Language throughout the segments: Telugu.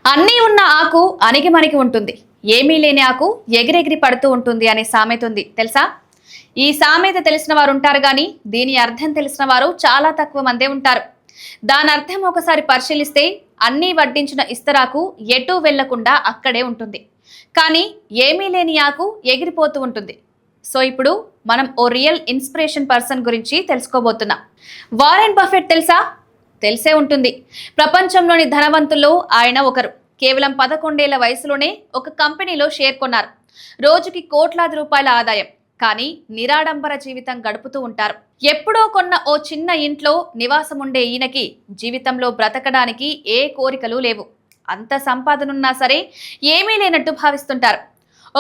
అన్నీ ఉన్న ఆకు అణిగిమణిగి ఉంటుంది, ఏమీ లేని ఆకు ఎగిరెగిరి పడుతూ ఉంటుంది అనే సామెత ఉంది తెలుసా? ఈ సామెత తెలిసిన వారు ఉంటారు కానీ దీని అర్థం తెలిసిన వారు చాలా తక్కువ మందే ఉంటారు. దాని అర్థం ఒకసారి పరిశీలిస్తే అన్నీ వడ్డించిన ఇస్తరాకు ఎటూ వెళ్లకుండా అక్కడే ఉంటుంది, కానీ ఏమీ లేని ఆకు ఎగిరిపోతూ ఉంటుంది. సో ఇప్పుడు మనం ఓ రియల్ ఇన్స్పిరేషన్ పర్సన్ గురించి తెలుసుకోబోతున్నాం. వారెన్ బఫెట్ తెలుసా? తెలిసే ఉంటుంది. ప్రపంచంలోని ధనవంతుల్లో ఆయన ఒకరు. కేవలం 11 ఏళ్ల వయసులోనే ఒక కంపెనీలో షేర్ కొన్నారు. రోజుకి కోట్లాది రూపాయల ఆదాయం, కానీ నిరాడంబర జీవితం గడుపుతూ ఉంటారు. ఎప్పుడో కొన్న ఓ చిన్న ఇంట్లో నివాసం ఉండే ఈయనకి జీవితంలో బ్రతకడానికి ఏ కోరికలు లేవు. అంత సంపాదనున్నా సరే ఏమీ లేనట్టు భావిస్తుంటారు.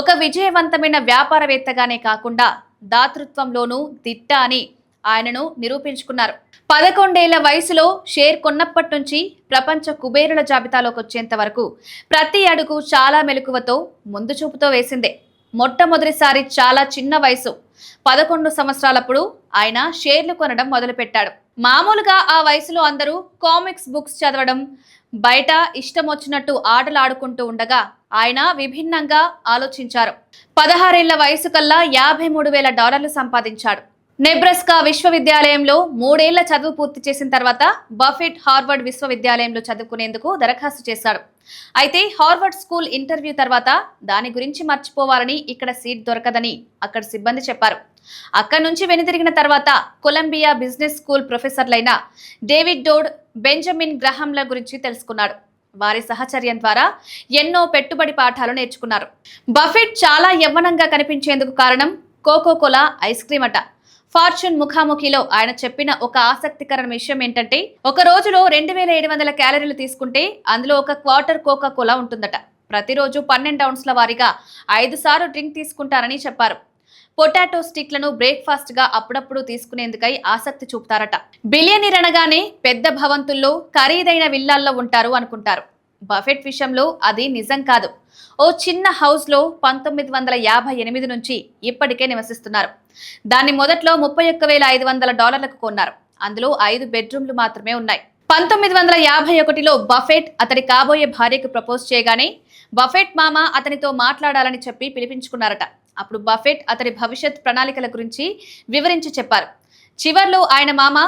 ఒక విజయవంతమైన వ్యాపారవేత్తగానే కాకుండా దాతృత్వంలోనూ దిట్ట అని ఆయనను నిరూపించుకున్నారు. 11 ఏళ్ల వయసులో షేర్ కొన్నప్పటి నుంచి ప్రపంచ కుబేరుల జాబితాలోకి వచ్చేంత వరకు ప్రతి అడుగు చాలా మెలకువతో ముందు చూపుతో వేసిందే. మొట్టమొదటిసారి చాలా చిన్న వయసు 11 సంవత్సరాలప్పుడు ఆయన షేర్లు కొనడం మొదలుపెట్టాడు. మామూలుగా ఆ వయసులో అందరూ కామిక్స్ బుక్స్ చదవడం, బయట ఇష్టం వచ్చినట్టు ఆటలు ఆడుకుంటూ ఉండగా ఆయన విభిన్నంగా ఆలోచించారు. 16 ఏళ్ల వయసు కల్లా $53,000 సంపాదించాడు. నెబ్రాస్కా విశ్వవిద్యాలయంలో 3 ఏళ్ల చదువు పూర్తి చేసిన తర్వాత బఫెట్ హార్వర్డ్ విశ్వవిద్యాలయంలో చదువుకునేందుకు దరఖాస్తు చేశాడు. అయితే హార్వర్డ్ స్కూల్ ఇంటర్వ్యూ తర్వాత దాని గురించి మర్చిపోవాలని, ఇక్కడ సీట్ దొరకదని అక్కడ సిబ్బంది చెప్పారు. అక్కడి నుంచి వెనుదిరిగిన తర్వాత కొలంబియా బిజినెస్ స్కూల్ ప్రొఫెసర్లైన డేవిడ్ డోడ్, బెంజమిన్ గ్రహాంల గురించి తెలుసుకున్నాడు. వారి సహచర్యం ద్వారా ఎన్నో పెట్టుబడి పాఠాలు నేర్చుకున్నారు. బఫెట్ చాలా యవ్వనంగా కనిపించేందుకు కారణం కోకోకోలా ఐస్ క్రీమ్ అట. ఫార్చ్యూన్ ముఖాముఖిలో ఆయన చెప్పిన ఒక ఆసక్తికరమైన విషయం ఏంటంటే, ఒక రోజులో 2700 క్యాలరీలు తీసుకుంటే అందులో ఒక క్వార్టర్ కోకా కోలా ఉంటుందట. ప్రతిరోజు 12 ఔన్స్ల వారీగా 5 సార్లు డ్రింక్ తీసుకుంటారని చెప్పారు. పొటాటో స్టిక్లను బ్రేక్ఫాస్ట్ గా అప్పుడప్పుడు తీసుకునేందుకై ఆసక్తి చూపుతారట. బిలియనీర్ అనగానే పెద్ద భవంతుల్లో ఖరీదైన విల్లాల్లో ఉంటారు అనుకుంటారు. బఫెట్ విషయంలో అది నిజం కాదు. ఓ చిన్న హౌస్ లో 1958 నుంచి ఇప్పటికే నివసిస్తున్నారు. దాన్ని మొదట్లో $31,500 కొన్నారు. అందులో 5 బెడ్రూమ్లు మాత్రమే ఉన్నాయి. 1951లో బఫెట్ అతడి కాబోయే భార్యకు ప్రపోజ్ చేయగానే బఫెట్ మామ అతనితో మాట్లాడాలని చెప్పి పిలిపించుకున్నారట. అప్పుడు బఫెట్ అతడి భవిష్యత్ ప్రణాళికల గురించి వివరించి చెప్పారు. చివర్లో ఆయన మామ,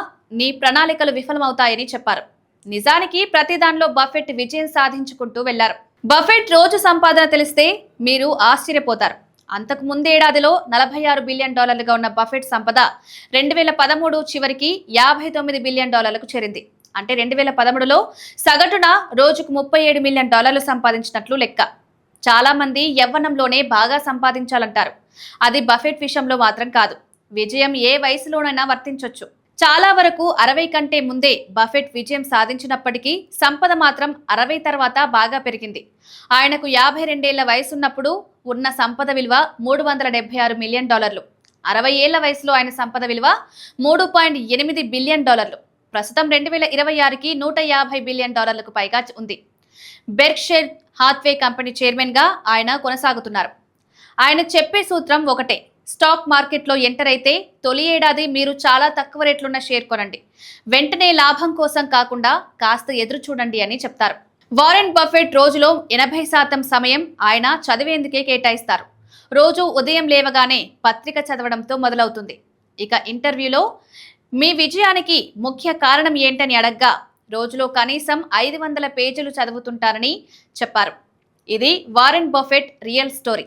నీ ప్రణాళికలు విఫలమవుతాయని చెప్పారు. నిజానికి ప్రతి దానిలో బఫెట్ విజయం సాధించుకుంటూ వెళ్లారు. బఫెట్ రోజు సంపాదన తెలిస్తే మీరు ఆశ్చర్యపోతారు. అంతకు ముందేడాదిలో $46 బిలియన్ ఉన్న బఫెట్ సంపద 2013 చివరికి $59 బిలియన్ చేరింది. అంటే 2013లో సగటున రోజుకు $37 మిలియన్ సంపాదించినట్లు లెక్క. చాలా మంది యవ్వనంలోనే బాగా సంపాదించాలంటారు. అది బఫెట్ విషయంలో మాత్రం కాదు. విజయం ఏ వయసులోనైనా వర్తించొచ్చు. చాలా వరకు 60 కంటే ముందే బఫెట్ విజయం సాధించినప్పటికీ సంపద మాత్రం 60 తర్వాత బాగా పెరిగింది. ఆయనకు 52 ఏళ్ల వయసున్నప్పుడు ఉన్న సంపద విలువ $376 మిలియన్. 60 ఏళ్ల వయసులో ఆయన సంపద విలువ $3.8 బిలియన్. ప్రస్తుతం 2026కి $150 బిలియన్ పైగా ఉంది. బెర్క్షైర్ హాత్వే కంపెనీ చైర్మన్ గా ఆయన కొనసాగుతున్నారు. ఆయన చెప్పే సూత్రం ఒకటే: స్టాక్ మార్కెట్లో ఎంటర్ అయితే తొలి ఏడాది మీరు చాలా తక్కువ రేట్లున్న షేర్ కొనండి, వెంటనే లాభం కోసం కాకుండా కాస్త ఎదురు చూడండి అని చెప్తారు. వారెన్ బఫెట్ రోజులో 80% సమయం ఆయన చదివేందుకే కేటాయిస్తారు. రోజు ఉదయం లేవగానే పత్రిక చదవడంతో మొదలవుతుంది. ఇక ఇంటర్వ్యూలో మీ విజయానికి ముఖ్య కారణం ఏంటని అడగ్గా రోజులో కనీసం 500 పేజీలు చదువుతుంటారని చెప్పారు. ఇది వారెన్ బఫెట్ రియల్ స్టోరీ.